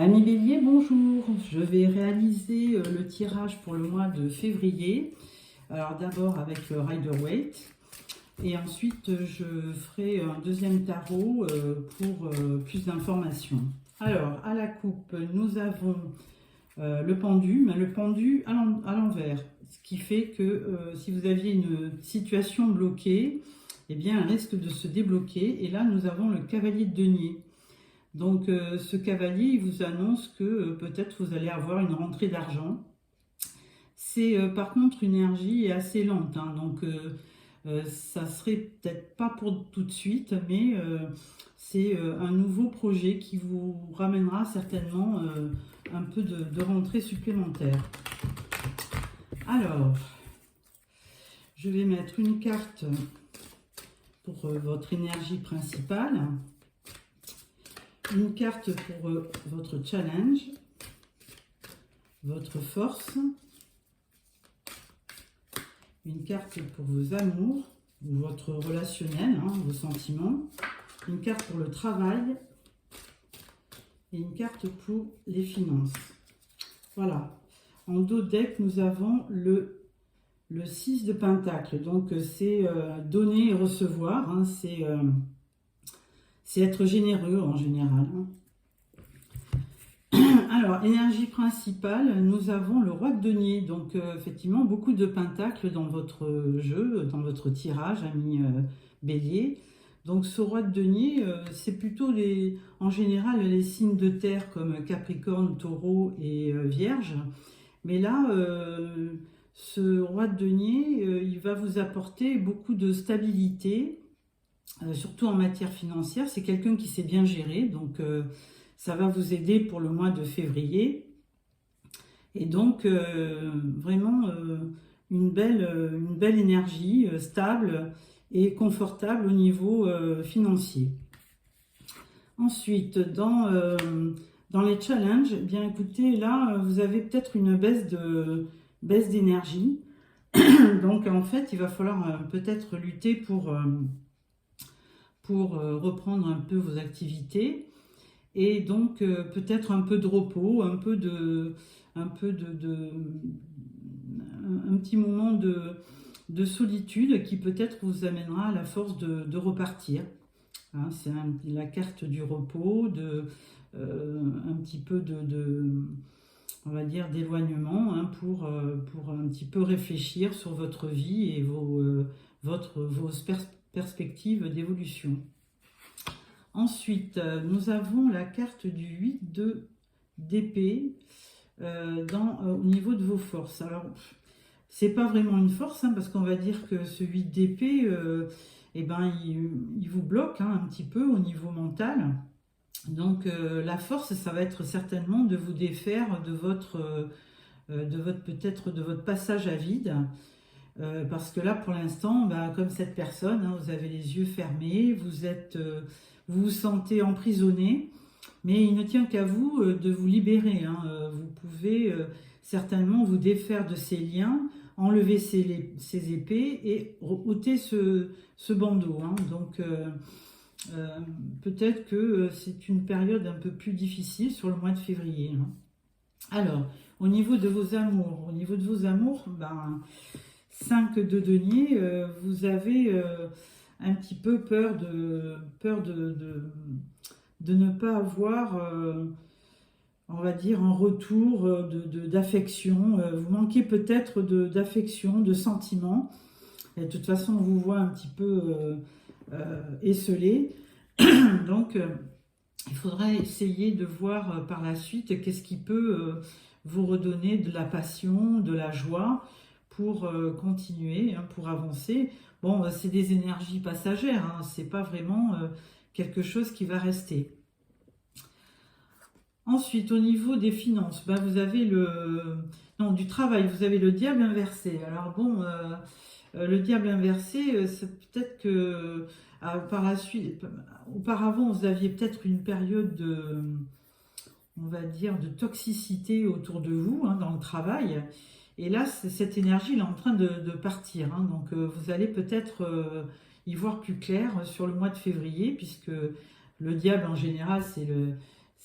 Amis Bélier, bonjour. Je vais réaliser le tirage pour le mois de février. Alors d'abord avec le Rider-Waite et ensuite je ferai un deuxième tarot pour plus d'informations. Alors à la coupe, nous avons le pendu, mais le pendu à l'envers. Ce qui fait que si vous aviez une situation bloquée, eh bien elle risque de se débloquer. Et là nous avons le cavalier de denier. Donc ce cavalier, il vous annonce que peut-être vous allez avoir une rentrée d'argent. C'est par contre une énergie assez lente, hein, donc ça serait peut-être pas pour tout de suite, mais c'est un nouveau projet qui vous ramènera certainement un peu de rentrée supplémentaire. Alors, je vais mettre une carte pour votre énergie principale. Une carte pour votre challenge, votre force, une carte pour vos amours ou votre relationnel, hein, vos sentiments, une carte pour le travail et une carte pour les finances. Voilà. En dos deck, nous avons le 6 de Pentacle. Donc c'est donner et recevoir, hein, c'est être généreux en général. Alors, énergie principale, nous avons le roi de denier. Donc, effectivement, beaucoup de pentacles dans votre jeu, dans votre tirage, ami bélier. Donc, ce roi de denier, c'est plutôt en général les signes de terre comme Capricorne, Taureau et Vierge. Mais là, ce roi de denier, il va vous apporter beaucoup de stabilité. Surtout en matière financière, c'est quelqu'un qui sait bien gérer, donc ça va vous aider pour le mois de février. Et donc, vraiment une belle énergie, stable et confortable au niveau financier. Ensuite, dans les challenges, eh bien écoutez, là, vous avez peut-être une baisse d'énergie. Donc, en fait, il va falloir peut-être lutter pour reprendre un peu vos activités et donc peut-être un peu de repos, un petit moment de solitude qui peut-être vous amènera à la force de repartir. Hein, c'est la carte du repos, un petit peu on va dire d'éloignement, hein, pour un petit peu réfléchir sur votre vie et vos perspectives d'évolution. Ensuite, nous avons la carte du 8 d'épée au niveau de vos forces. Alors, c'est pas vraiment une force, hein, parce qu'on va dire que ce 8 d'épée, eh ben, il vous bloque, hein, un petit peu au niveau mental. Donc, la force, ça va être certainement de vous défaire de peut-être de votre passage à vide. Parce que là, pour l'instant, comme cette personne, hein, vous avez les yeux fermés, vous vous sentez emprisonné, mais il ne tient qu'à vous de vous libérer. Hein. Vous pouvez certainement vous défaire de ces liens, enlever ces épées et ôter ce bandeau. Hein. Donc, peut-être que c'est une période un peu plus difficile sur le mois de février. Hein. Alors, au niveau de vos amours, 5 de denier, vous avez un petit peu peur de ne pas avoir, on va dire, un retour d'affection. Vous manquez peut-être d'affection, de sentiments. Et de toute façon, on vous voit un petit peu esselé. Donc, il faudra essayer de voir par la suite qu'est-ce qui peut vous redonner de la passion, de la joie, pour continuer, hein, pour avancer. Bon, c'est des énergies passagères, hein, c'est pas vraiment quelque chose qui va rester. Ensuite, au niveau des finances, vous avez du travail, vous avez le diable inversé. Alors bon, le diable inversé, c'est peut-être que par la suite, auparavant, vous aviez peut-être une période on va dire, de toxicité autour de vous, hein, dans le travail. Et là, cette énergie elle est en train de partir. Hein. Donc, vous allez peut-être y voir plus clair sur le mois de février, puisque le diable, en général,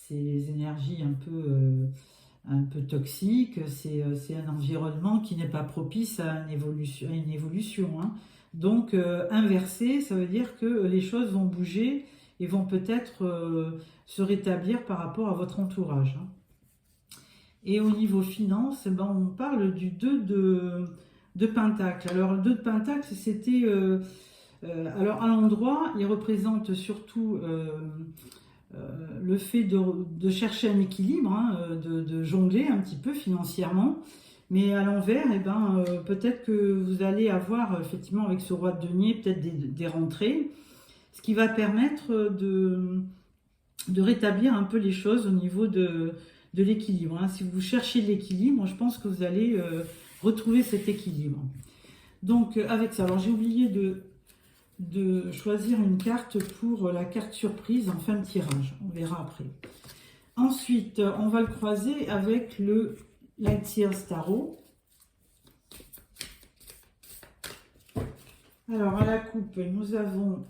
ces énergies un peu toxiques, c'est un environnement qui n'est pas propice à une évolution, hein. Donc, inverser, ça veut dire que les choses vont bouger et vont peut-être se rétablir par rapport à votre entourage, hein. Et au niveau finance, eh ben, on parle du 2 de Pentacle. Alors, le 2 de Pentacle, c'était... alors, à l'endroit, il représente surtout le fait de chercher un équilibre, hein, de jongler un petit peu financièrement. Mais à l'envers, eh ben, peut-être que vous allez avoir, effectivement, avec ce roi de denier, peut-être des rentrées, ce qui va permettre de rétablir un peu les choses au niveau de l'équilibre, hein. Si vous cherchez l'équilibre, je pense que vous allez retrouver cet équilibre. Donc, avec ça, alors j'ai oublié de choisir une carte pour la carte surprise en fin de tirage. On verra après. Ensuite, on va le croiser avec le Light Years Tarot. Alors, à la coupe, nous avons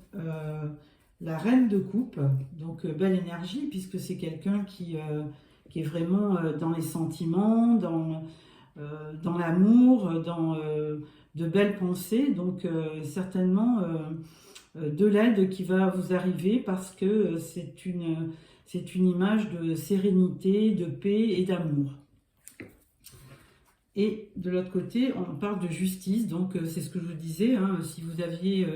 la reine de coupe. Donc, belle énergie, puisque c'est quelqu'un qui est vraiment dans les sentiments, dans l'amour, dans de belles pensées. Donc, certainement de l'aide qui va vous arriver parce que c'est une image de sérénité, de paix et d'amour. Et de l'autre côté, on parle de justice, donc c'est ce que je vous disais, hein, si vous aviez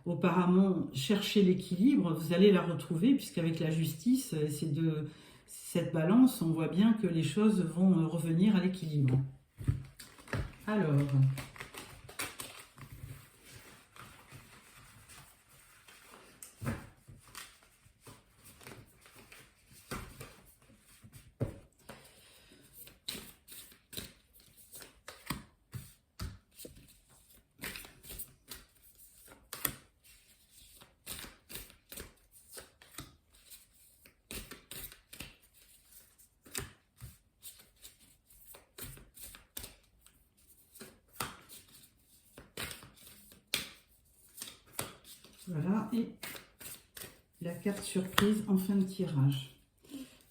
auparavant cherché l'équilibre, vous allez la retrouver, puisqu'avec la justice, c'est de cette balance, on voit bien que les choses vont revenir à l'équilibre. Alors... Voilà, et la carte surprise en fin de tirage.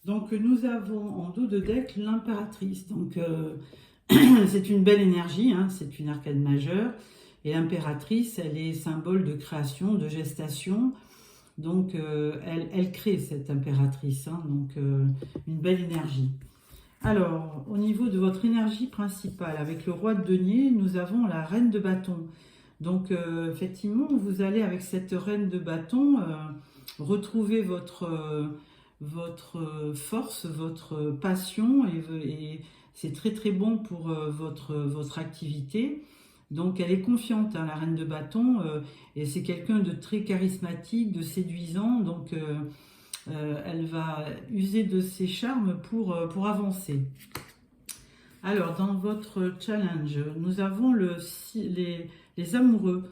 Donc, nous avons en dos de deck l'impératrice. Donc, c'est une belle énergie, hein, c'est une arcane majeure. Et l'impératrice, elle est symbole de création, de gestation. Donc, elle crée cette impératrice, hein, donc une belle énergie. Alors, au niveau de votre énergie principale, avec le roi de denier, nous avons la reine de bâton. Donc, effectivement, vous allez, avec cette reine de bâton, retrouver votre force, votre passion, et c'est très très bon pour votre activité. Donc, elle est confiante, hein, la reine de bâton, et c'est quelqu'un de très charismatique, de séduisant. Donc, elle va user de ses charmes pour avancer. Alors, dans votre challenge, nous avons les amoureux.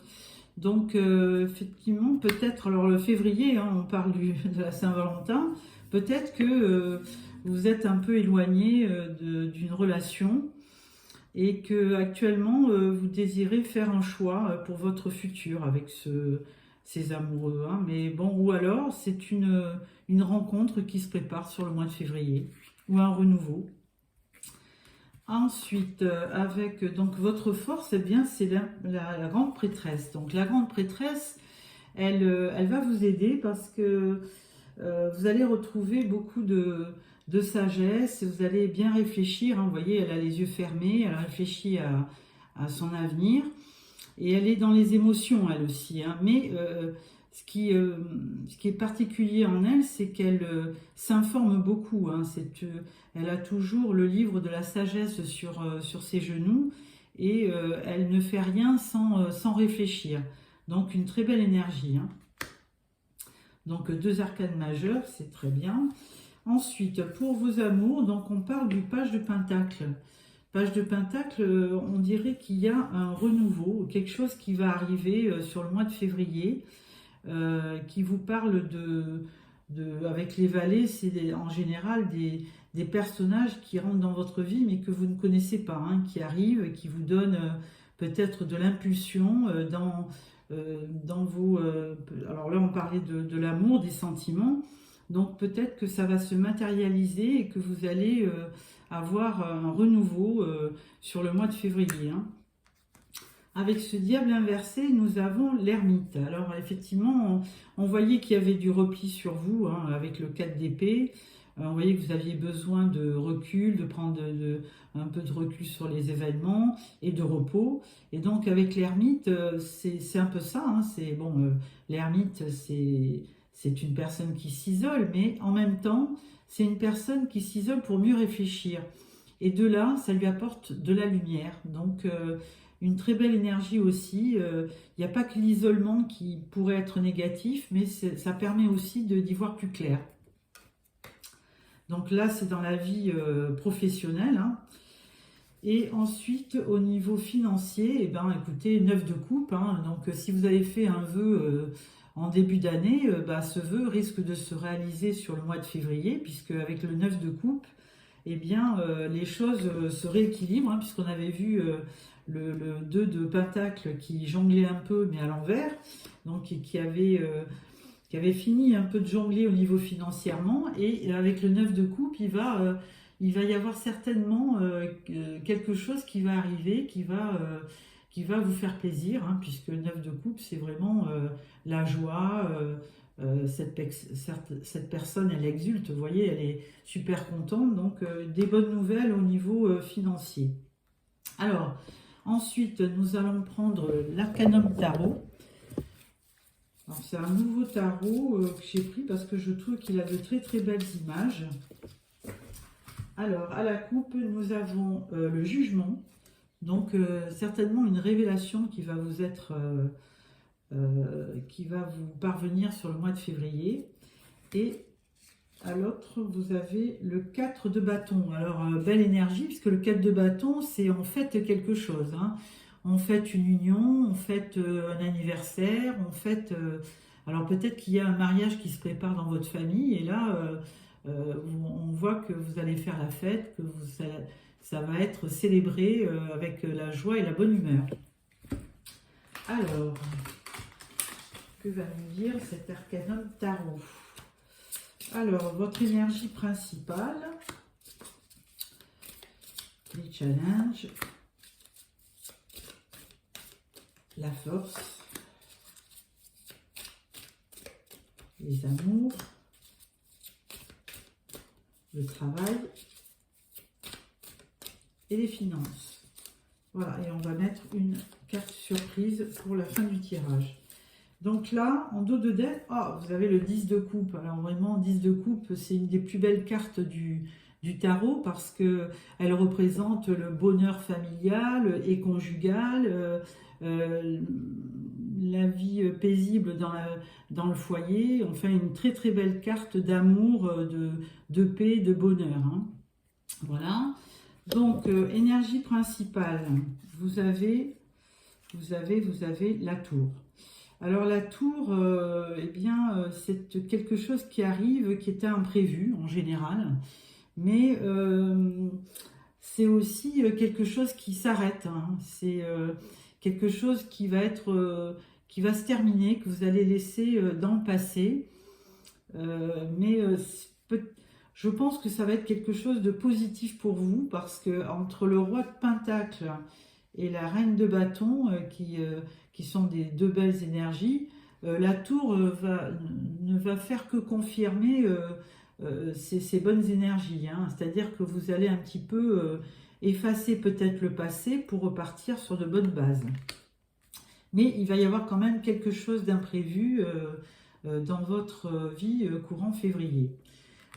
Donc, effectivement, peut-être, alors le février, hein, on parle de la Saint-Valentin, peut-être que vous êtes un peu éloigné d'une relation et que actuellement vous désirez faire un choix pour votre futur avec ces amoureux, hein. Mais bon, ou alors c'est une rencontre qui se prépare sur le mois de février ou un renouveau. Ensuite, avec donc votre force, eh bien c'est la grande prêtresse. Donc la grande prêtresse, elle va vous aider parce que vous allez retrouver beaucoup de sagesse, vous allez bien réfléchir, hein. Vous voyez, elle a les yeux fermés, elle réfléchit à son avenir, et elle est dans les émotions, elle aussi, hein. Mais ce qui est particulier en elle, c'est qu'elle s'informe beaucoup, hein. Elle a toujours le livre de la sagesse sur ses genoux, et elle ne fait rien sans réfléchir. Donc une très belle énergie, hein. Donc 2 arcanes majeures, c'est très bien. Ensuite, pour vos amours, donc on parle du page de Pentacle. Page de Pentacle, on dirait qu'il y a un renouveau, quelque chose qui va arriver sur le mois de février, qui vous parle avec les valets, c'est en général des personnages qui rentrent dans votre vie, mais que vous ne connaissez pas, hein, qui arrivent, qui vous donnent peut-être de l'impulsion dans vos... alors là, on parlait de l'amour, des sentiments. Donc peut-être que ça va se matérialiser et que vous allez avoir un renouveau sur le mois de février, hein. Avec ce diable inversé, nous avons l'ermite. Alors effectivement, on voyait qu'il y avait du repli sur vous, hein, avec le 4 d'épée. On voyait que vous aviez besoin de recul, de prendre un peu de recul sur les événements et de repos. Et donc avec l'ermite, c'est un peu ça, hein. C'est bon, l'ermite, c'est une personne qui s'isole, mais en même temps, c'est une personne qui s'isole pour mieux réfléchir. Et de là, ça lui apporte de la lumière. Donc une très belle énergie aussi. Il n'y a pas que l'isolement qui pourrait être négatif, mais ça permet aussi d'y voir plus clair. Donc là, c'est dans la vie professionnelle, hein. Et ensuite, au niveau financier, eh ben, écoutez, 9 de coupe, hein. Donc si vous avez fait un vœu en début d'année, bah, ce vœu risque de se réaliser sur le mois de février, puisque avec le 9 de coupe, eh bien, les choses se rééquilibrent, hein, puisqu'on avait vu le 2 de pentacle qui jonglait un peu, mais à l'envers, donc qui avait fini un peu de jongler au niveau financièrement, et avec le 9 de coupe, il va y avoir certainement quelque chose qui va arriver, qui va vous faire plaisir, hein, puisque le 9 de coupe, c'est vraiment la joie. Cette personne, elle exulte, vous voyez, elle est super contente, donc des bonnes nouvelles au niveau financier. Alors, ensuite, nous allons prendre l'Arcanum Tarot. C'est un nouveau tarot que j'ai pris parce que je trouve qu'il a de très très belles images. Alors, à la coupe, nous avons le jugement, donc certainement une révélation qui va vous être... qui va vous parvenir sur le mois de février. Et à l'autre, vous avez le 4 de bâton. Alors, belle énergie, puisque le 4 de bâton, c'est en fait quelque chose, hein. On fête une union, on fête un anniversaire, on fête... alors peut-être qu'il y a un mariage qui se prépare dans votre famille, et là, on voit que vous allez faire la fête, que ça va être célébré avec la joie et la bonne humeur. Alors... que va nous dire cet Arcanum Tarot? Alors, votre énergie principale, les challenges, la force, les amours, le travail et les finances. Voilà, et on va mettre une carte surprise pour la fin du tirage. Donc là, en dos de deck, vous avez le 10 de coupe. Alors vraiment, 10 de coupe, c'est une des plus belles cartes du tarot parce qu'elle représente le bonheur familial et conjugal, la vie paisible dans le foyer. Enfin, une très très belle carte d'amour, de paix, de bonheur, hein. Voilà. Donc, énergie principale, vous avez la tour. Alors la tour, eh bien, c'est quelque chose qui arrive, qui était imprévu en général, mais c'est aussi quelque chose qui s'arrête, hein. C'est quelque chose qui va se terminer, que vous allez laisser dans le passé, mais je pense que ça va être quelque chose de positif pour vous, parce que entre le roi de Pentacle et la reine de bâton, qui sont des deux belles énergies, la tour ne va faire que confirmer ces bonnes énergies, hein. C'est-à-dire que vous allez un petit peu effacer peut-être le passé pour repartir sur de bonnes bases. Mais il va y avoir quand même quelque chose d'imprévu dans votre vie courant février.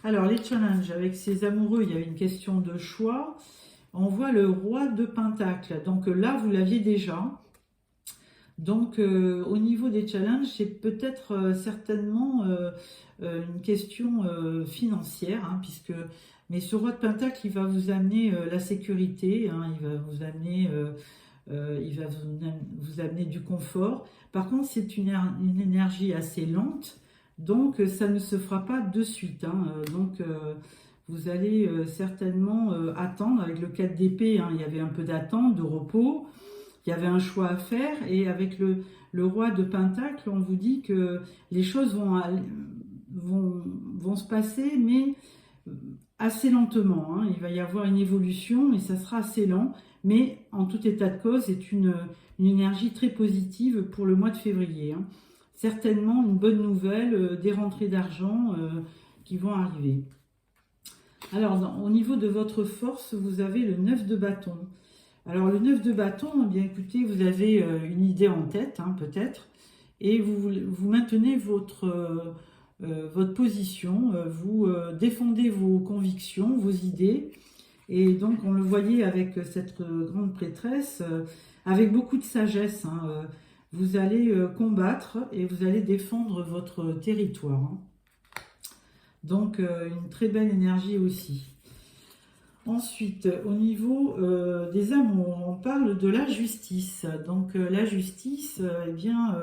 Alors, les challenges avec ces amoureux, il y a une question de choix. On voit le roi de Pentacle. Donc là, vous l'aviez déjà. Donc, au niveau des challenges, c'est peut-être certainement une question financière, hein, mais ce roi de Pentacle, il va vous amener la sécurité, hein, il va vous amener, vous amener du confort. Par contre, c'est une énergie assez lente, donc ça ne se fera pas de suite, hein. Donc, vous allez certainement attendre. Avec le 4 d'épée, hein, il y avait un peu d'attente, de repos. Il y avait un choix à faire, et avec le roi de Pentacle, on vous dit que les choses vont se passer, mais assez lentement. Hein. Il va y avoir une évolution, mais ça sera assez lent. Mais en tout état de cause, c'est une énergie très positive pour le mois de février. Hein. Certainement une bonne nouvelle, des rentrées d'argent qui vont arriver. Alors, au niveau de votre force, vous avez le 9 de bâton. Alors, le 9 de bâton, eh bien écoutez, vous avez une idée en tête, hein, peut-être, et vous maintenez votre position, vous défendez vos convictions, vos idées, et donc on le voyait avec cette grande prêtresse, avec beaucoup de sagesse, hein, vous allez combattre et vous allez défendre votre territoire. Hein. Donc une très belle énergie aussi. Ensuite, au niveau des amours, on parle de la justice. Donc la justice, eh bien,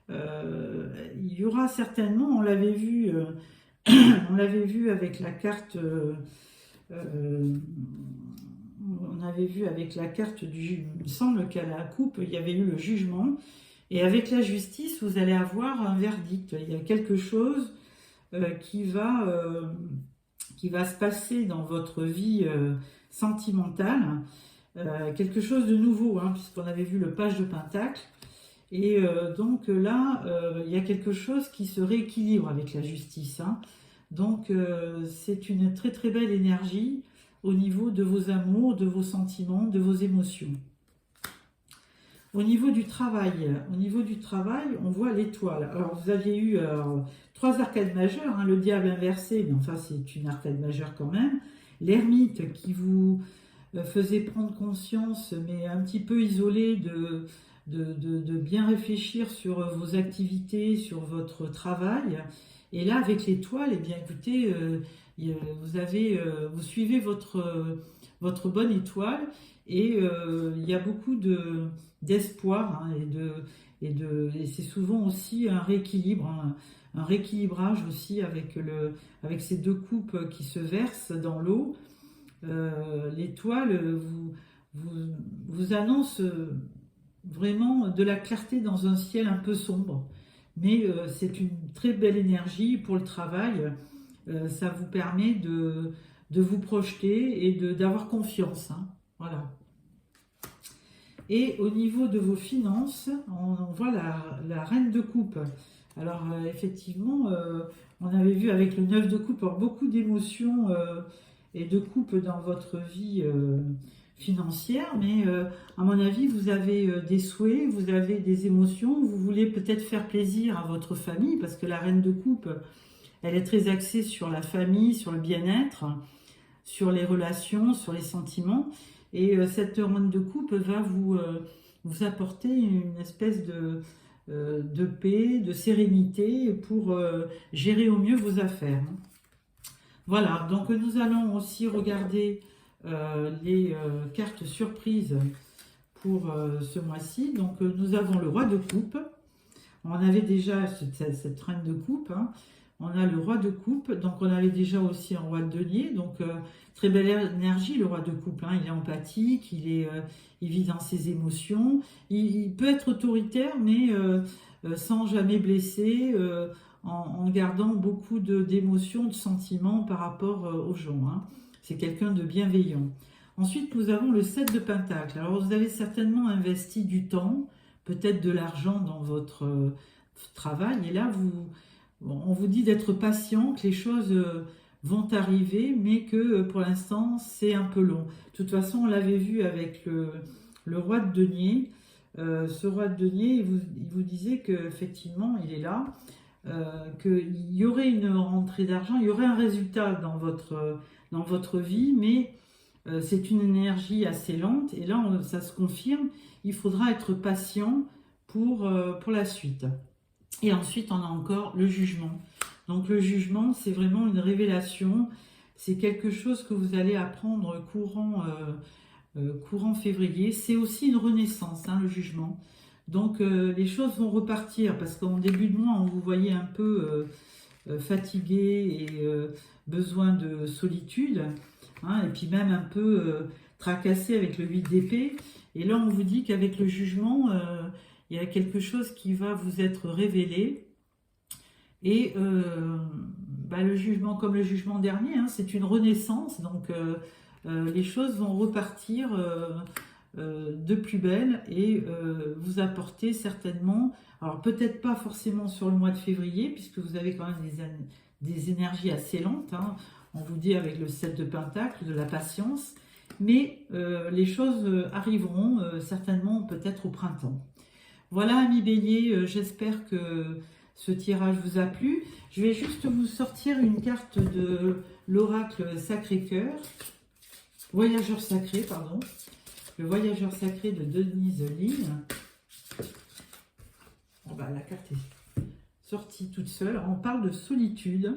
il y aura certainement, on l'avait vu, on l'avait vu avec la carte, on avait vu avec la carte du, il me semble qu'à la coupe, il y avait eu le jugement. Et avec la justice, vous allez avoir un verdict. Il y a quelque chose qui va se passer dans votre vie sentimentale, quelque chose de nouveau, hein, puisqu'on avait vu le page de Pentacle. Et donc là, il y a quelque chose qui se rééquilibre avec la justice. Hein. Donc c'est une très très belle énergie au niveau de vos amours, de vos sentiments, de vos émotions. Au niveau du travail, on voit l'étoile. Alors vous aviez eu 3 arcades majeures, hein, le diable inversé, mais enfin c'est une arcade majeure quand même. L'ermite qui vous faisait prendre conscience, mais un petit peu isolé, de bien réfléchir sur vos activités, sur votre travail. Et là, avec l'étoile, eh bien écoutez, vous suivez votre bonne étoile et il y a beaucoup d'espoir, hein, et c'est souvent aussi un rééquilibre, hein, un rééquilibrage aussi avec ces 2 coupes qui se versent dans l'eau. L'étoile vous annonce vraiment de la clarté dans un ciel un peu sombre, mais c'est une très belle énergie pour le travail. Ça vous permet de vous projeter et d'avoir confiance. Hein. Voilà. Et au niveau de vos finances, on voit la reine de coupe. Alors effectivement, on avait vu avec le 9 de coupe beaucoup d'émotions et de coupe dans votre vie financière, mais à mon avis, vous avez des souhaits, vous avez des émotions, vous voulez peut-être faire plaisir à votre famille, parce que la reine de coupe, elle est très axée sur la famille, sur le bien-être, sur les relations, sur les sentiments. Et cette reine de coupe va vous apporter une espèce de paix, de sérénité pour gérer au mieux vos affaires. Voilà, donc nous allons aussi regarder les cartes surprises pour ce mois-ci. Donc nous avons le roi de coupe. On avait déjà cette reine de coupe. Hein. On a le roi de coupe, donc on avait déjà aussi un roi de denier, donc très belle énergie le roi de coupe, hein. Il est empathique, il vit dans ses émotions, il peut être autoritaire mais sans jamais blesser, en gardant beaucoup d'émotions, de sentiments par rapport aux gens. Hein. C'est quelqu'un de bienveillant. Ensuite nous avons le 7 de Pentacle. Alors vous avez certainement investi du temps, peut-être de l'argent dans votre travail, et là on vous dit d'être patient, que les choses vont arriver, mais que pour l'instant, c'est un peu long. De toute façon, on l'avait vu avec le roi de denier. Ce roi de denier, il vous disait qu'effectivement, il est là, qu'il y aurait une rentrée d'argent, il y aurait un résultat dans votre vie, mais c'est une énergie assez lente. Et là, ça se confirme, il faudra être patient pour la suite. Et ensuite, on a encore le jugement. Donc le jugement, c'est vraiment une révélation. C'est quelque chose que vous allez apprendre courant février. C'est aussi une renaissance, hein, le jugement. Donc les choses vont repartir parce qu'en début de mois, on vous voyait un peu fatigué et besoin de solitude. Hein, et puis même un peu tracassé avec le 8 d'épée. Et là, on vous dit qu'avec le jugement... il y a quelque chose qui va vous être révélé Et le jugement, comme le jugement dernier, hein, c'est une renaissance, donc les choses vont repartir de plus belle et vous apporter certainement, alors peut-être pas forcément sur le mois de février, puisque vous avez quand même des énergies assez lentes, hein, on vous dit avec le 7 de Pentacle, de la patience, mais les choses arriveront certainement peut-être au printemps. Voilà, amis Bélier, j'espère que ce tirage vous a plu. Je vais juste vous sortir une carte de l'oracle Sacré-Cœur, Voyageur sacré, pardon. Le Voyageur sacré de Denise Lynn. La carte est sortie toute seule. On parle de solitude.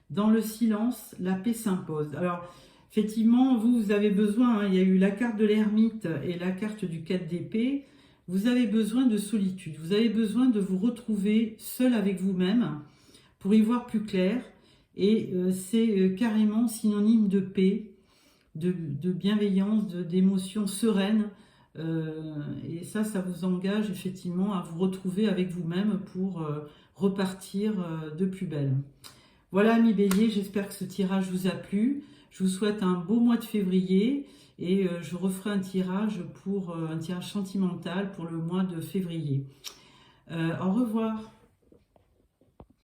Dans le silence, la paix s'impose. Alors, effectivement, vous avez besoin, hein, il y a eu la carte de l'ermite et la carte du 4 d'épée. Vous avez besoin de solitude. Vous avez besoin de vous retrouver seul avec vous-même pour y voir plus clair. Et c'est carrément synonyme de paix, de bienveillance, d'émotions sereines. Et ça vous engage effectivement à vous retrouver avec vous-même pour repartir de plus belle. Voilà, amis Bélier, j'espère que ce tirage vous a plu. Je vous souhaite un beau mois de février et je referai un tirage sentimental pour le mois de février. Au revoir.